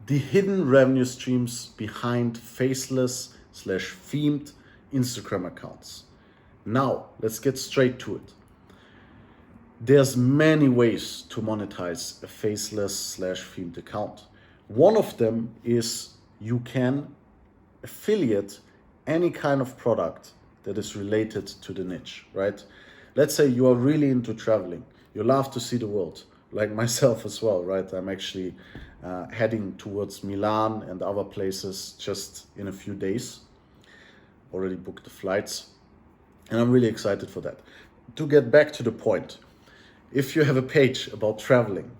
the hidden revenue streams behind faceless / themed Instagram accounts. Now, let's get straight to it. There's many ways to monetize a faceless / themed account. One of them is you can affiliate any kind of product that is related to the niche, right? Let's say you are really into traveling. You love to see the world, like myself as well, right? I'm actually heading towards Milan and other places just in a few days. Already booked the flights, and I'm really excited for that. To get back to the point, if you have a page about traveling,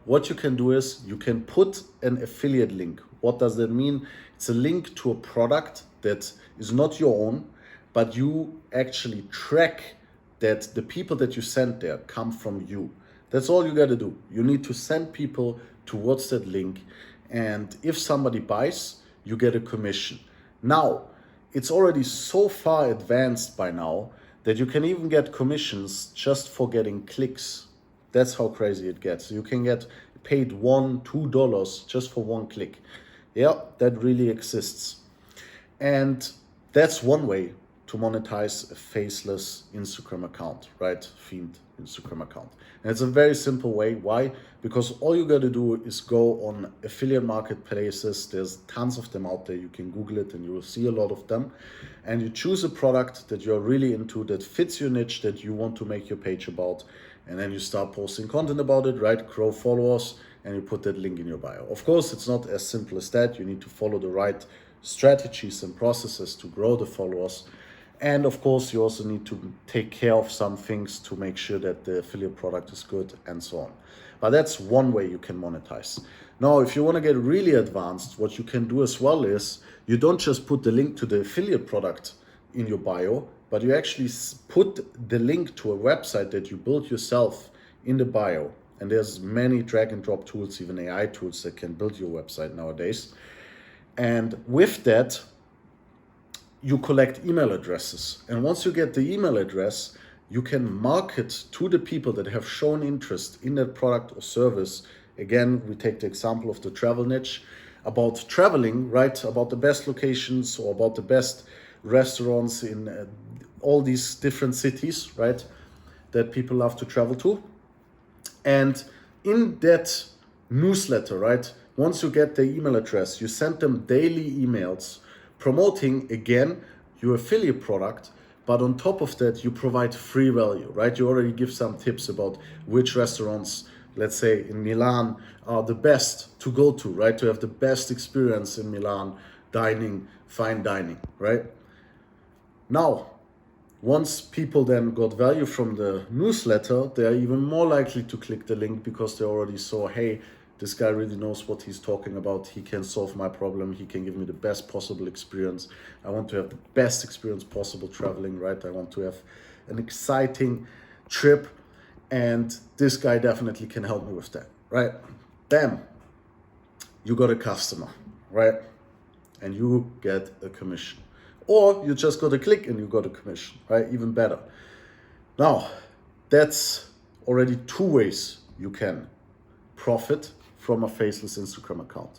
what you can do is you can put an affiliate link. What does that mean? It's a link to a product that is not your own, but you actually track that the people that you send there come from you. That's all you got to do. You need to send people towards that link, and if somebody buys, you get a commission. Now, it's already so far advanced by now that you can even get commissions just for getting clicks. That's how crazy it gets. You can get paid $1, $2 just for one click. Yeah, that really exists. And that's one way to monetize a faceless Instagram account, right? Themed Instagram account. And it's a very simple way. Why? Because all you got to do is go on affiliate marketplaces. There's tons of them out there. You can Google it and you will see a lot of them. And you choose a product that you're really into, that fits your niche, that you want to make your page about. And then you start posting content about it, right? Grow followers, and you put that link in your bio. Of course, it's not as simple as that. You need to follow the right strategies and processes to grow the followers. And of course, you also need to take care of some things to make sure that the affiliate product is good and so on. But that's one way you can monetize. Now, if you want to get really advanced, what you can do as well is you don't just put the link to the affiliate product in your bio, but you actually put the link to a website that you built yourself in the bio. And there's many drag and drop tools, even AI tools that can build your website nowadays. And with that, you collect email addresses. And once you get the email address, you can market to the people that have shown interest in that product or service. Again, we take the example of the travel niche, about traveling, right? About the best locations or about the best restaurants in all these different cities, right? That people love to travel to. And in that newsletter, right? Once you get the email address, you send them daily emails promoting, again, your affiliate product, but on top of that, you provide free value, right? You already give some tips about which restaurants, let's say in Milan, are the best to go to, right? To have the best experience in Milan, dining, fine dining, right? Now, once people then got value from the newsletter, they are even more likely to click the link because they already saw, hey, this guy really knows what he's talking about. He can solve my problem. He can give me the best possible experience. I want to have the best experience possible traveling, right? I want to have an exciting trip. And this guy definitely can help me with that, right? Bam, you got a customer, right? And you get a commission. Or you just got a click and you got a commission, right? Even better. Now, that's already two ways you can profit from a faceless Instagram account.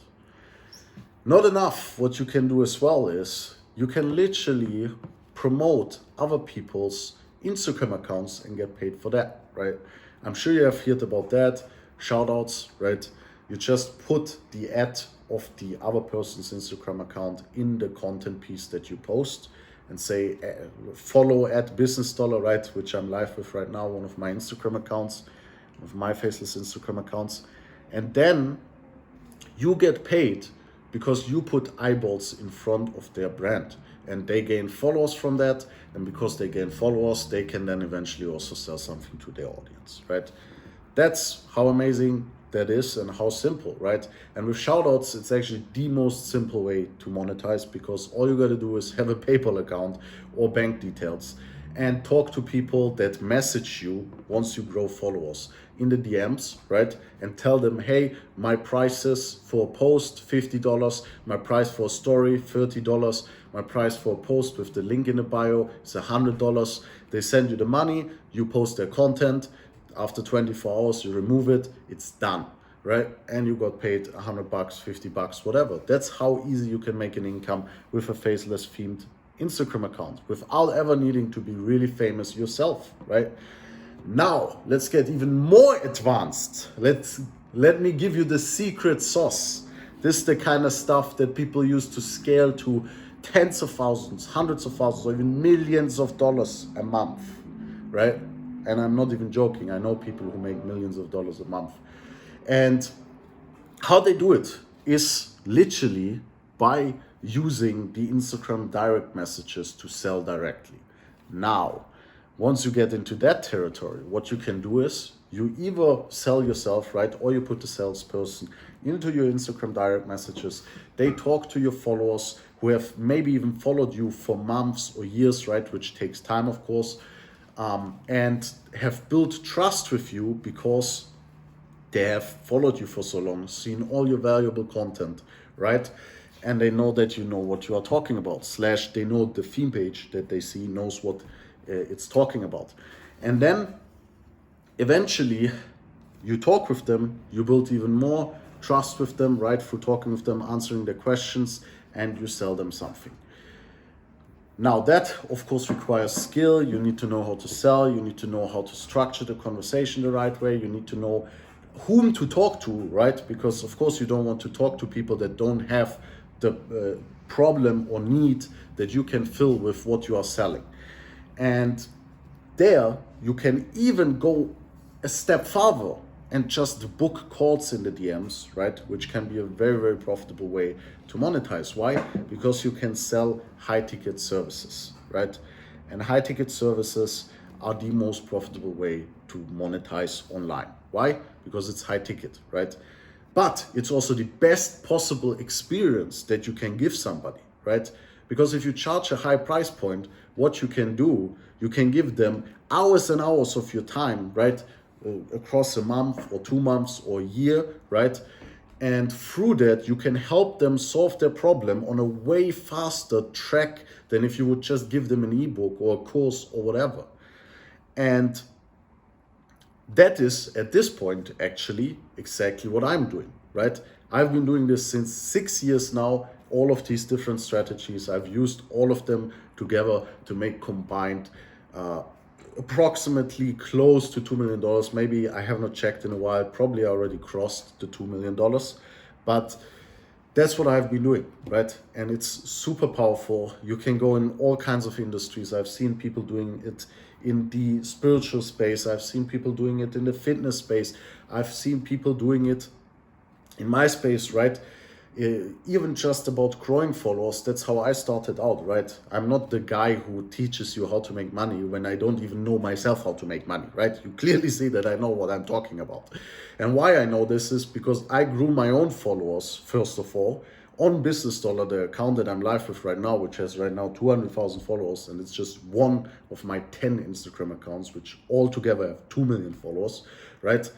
Not enough, what you can do as well is you can literally promote other people's Instagram accounts and get paid for that, right? I'm sure you have heard about that. Shout outs, right? You just put the ad of the other person's Instagram account in the content piece that you post and say follow at business dollar, right? Which I'm live with right now, one of my Instagram accounts, one of my faceless Instagram accounts. And then you get paid because you put eyeballs in front of their brand and they gain followers from that. And because they gain followers, they can then eventually also sell something to their audience, right? That's how amazing that is and how simple, right? And with shoutouts, it's actually the most simple way to monetize because all you got to do is have a PayPal account or bank details and talk to people that message you once you grow followers in the DMs, right? And tell them, hey, my prices for a post, $50, my price for a story, $30, my price for a post with the link in the bio is $100. They send you the money, you post their content. After 24 hours, you remove it, it's done. right? And you got paid $100, $50, whatever. That's how easy you can make an income with a faceless themed Instagram account without ever needing to be really famous yourself, right? Now, let's get even more advanced. Let me give you the secret sauce. This is the kind of stuff that people use to scale to tens of thousands, hundreds of thousands, or even millions of dollars a month, right? And I'm not even joking. I know people who make millions of dollars a month. And how they do it is literally by using the Instagram direct messages to sell directly. Now, once you get into that territory, what you can do is you either sell yourself, right? Or you put the salesperson into your Instagram direct messages. They talk to your followers who have maybe even followed you for months or years, right? Which takes time, of course, and have built trust with you because they have followed you for so long, seen all your valuable content, right? And they know that you know what you are talking about, / they know the theme page that they see knows what it's talking about. And then eventually you talk with them, you build even more trust with them, right? Through talking with them, answering their questions, and you sell them something. Now that, of course, requires skill. You need to know how to sell. You need to know how to structure the conversation the right way. You need to know whom to talk to, right? Because, of course, you don't want to talk to people that don't have the problem or need that you can fill with what you are selling. And there, you can even go a step further and just book calls in the DMs, right? Which can be a very, very profitable way to monetize. Why? Because you can sell high ticket services, right? And high ticket services are the most profitable way to monetize online. Why? Because it's high ticket, right? But it's also the best possible experience that you can give somebody, right? Because if you charge a high price point, what you can do, you can give them hours and hours of your time, right? Across a month or 2 months or a year, right? And through that, you can help them solve their problem on a way faster track than if you would just give them an ebook or a course or whatever. And that is, at this point, actually exactly what I'm doing, right? I've been doing this since 6 years now, all of these different strategies. I've used all of them together to make combined approximately close to $2 million. Maybe I have not checked in a while, probably already crossed the $2 million, but that's what I've been doing, right? And it's super powerful. You can go in all kinds of industries. I've seen people doing it in the spiritual space. I've seen people doing it in the fitness space. I've seen people doing it in my space, right? Even just about growing followers. That's how I started out, right? I'm not the guy who teaches you how to make money when I don't even know myself how to make money, right? You clearly see that I know what I'm talking about. And why I know this is because I grew my own followers, first of all, on Business Dollar, the account that I'm live with right now, which has right now 200,000 followers, and it's just one of my 10 Instagram accounts, which all together have 2 million followers, right?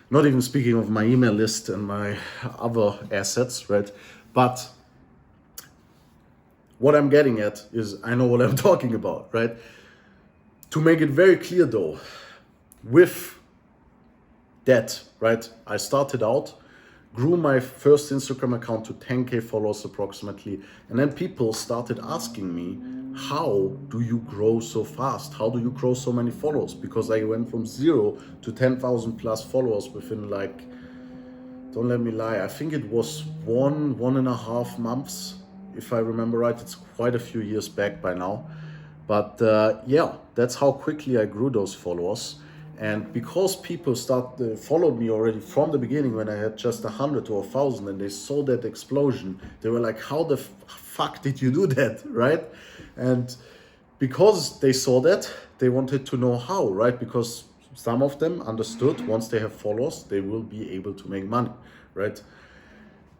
Not even speaking of my email list and my other assets, right? But what I'm getting at is I know what I'm talking about, right? To make it very clear though, with that, right? I started out, grew my first Instagram account to 10K followers approximately, and then people started asking me, how do you grow so fast? How do you grow so many followers? Because I went from 0 to 10,000 plus followers within, like, don't let me lie, I think it was 1.5 months, if I remember right. It's quite a few years back by now. But yeah, that's how quickly I grew those followers. And because people followed me already from the beginning when I had just 100 or 1,000, and they saw that explosion, they were like, how the fuck did you do that, right? And because they saw that, they wanted to know how, right? Because some of them understood once they have followers, they will be able to make money, right?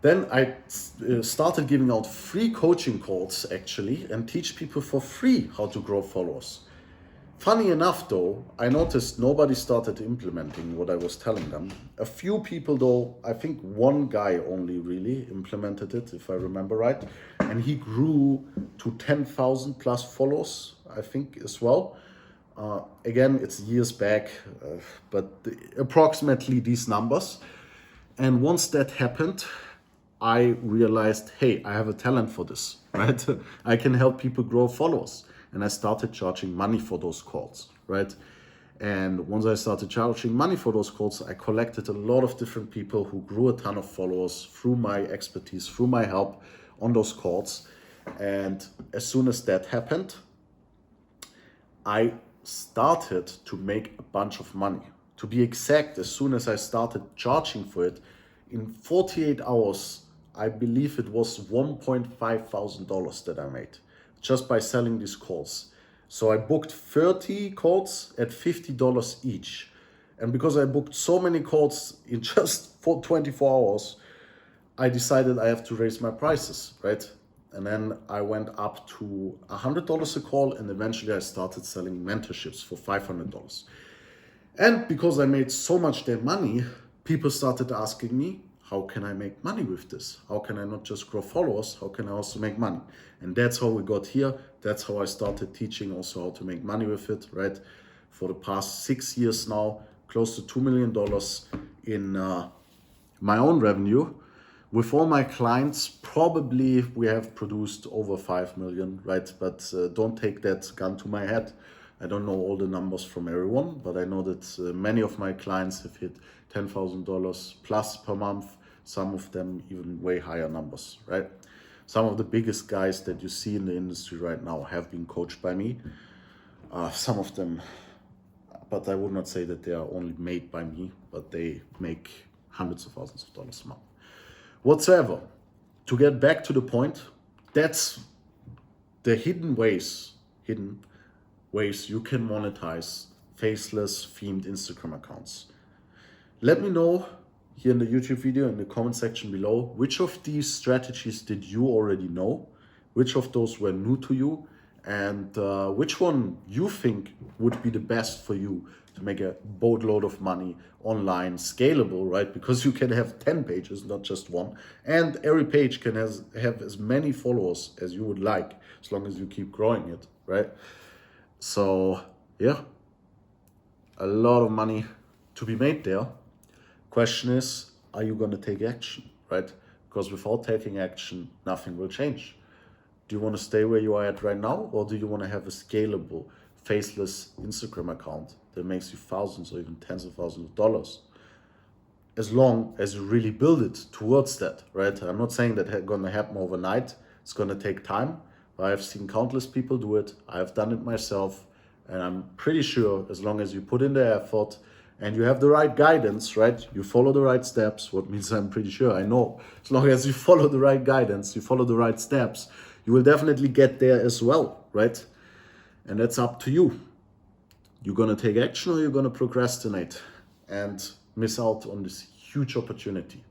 Then I started giving out free coaching calls actually and teach people for free how to grow followers. Funny enough though, I noticed nobody started implementing what I was telling them. A few people though, I think one guy only really implemented it, if I remember right. And he grew to 10,000 plus followers, I think as well. Again, it's years back, but approximately these numbers. And once that happened, I realized, hey, I have a talent for this, right? I can help people grow followers. And I started charging money for those calls, right? And once I started charging money for those calls, I collected a lot of different people who grew a ton of followers through my expertise, through my help on those calls. And as soon as that happened, I started to make a bunch of money. To be exact, as soon as I started charging for it, in 48 hours, I believe it was $1,500 that I made just by selling these calls. So I booked 30 calls at $50 each. And because I booked so many calls in just 24 hours, I decided I have to raise my prices, right? And then I went up to $100 a call, and eventually I started selling mentorships for $500. And because I made so much damn money, people started asking me, how can I make money with this? How can I not just grow followers? How can I also make money? And that's how we got here. That's how I started teaching also how to make money with it, right? For the past 6 years now, close to $2 million in my own revenue. With all my clients, probably we have produced over 5 million, right? But don't take that gun to my head. I don't know all the numbers from everyone, but I know that many of my clients have hit $10,000 plus per month, some of them even way higher numbers, right? Some of the biggest guys that you see in the industry right now have been coached by me. Some of them, but I would not say that they are only made by me, but they make hundreds of thousands of dollars a month. Whatsoever, to get back to the point, that's the hidden ways you can monetize faceless themed Instagram accounts. Let me know here in the YouTube video in the comment section below, which of these strategies did you already know? Which of those were new to you? And which one you think would be the best for you to make a boatload of money online, scalable, right? Because you can have 10 pages, not just one. And every page can have as many followers as you would like, as long as you keep growing it, right? So yeah, a lot of money to be made there. Question is, are you going to take action, right? Because without taking action, nothing will change. Do you want to stay where you are at right now, or do you want to have a scalable, faceless Instagram account that makes you thousands or even tens of thousands of dollars? As long as you really build it towards that, right? I'm not saying that it's going to happen overnight. It's going to take time. But I've seen countless people do it. I've done it myself. And I'm pretty sure as long as you put in the effort and you have the right guidance, right? You follow the right steps. What means I'm pretty sure, I know. As long as you follow the right guidance, you follow the right steps, you will definitely get there as well, right? And that's up to you. You're going to take action or you're going to procrastinate and miss out on this huge opportunity.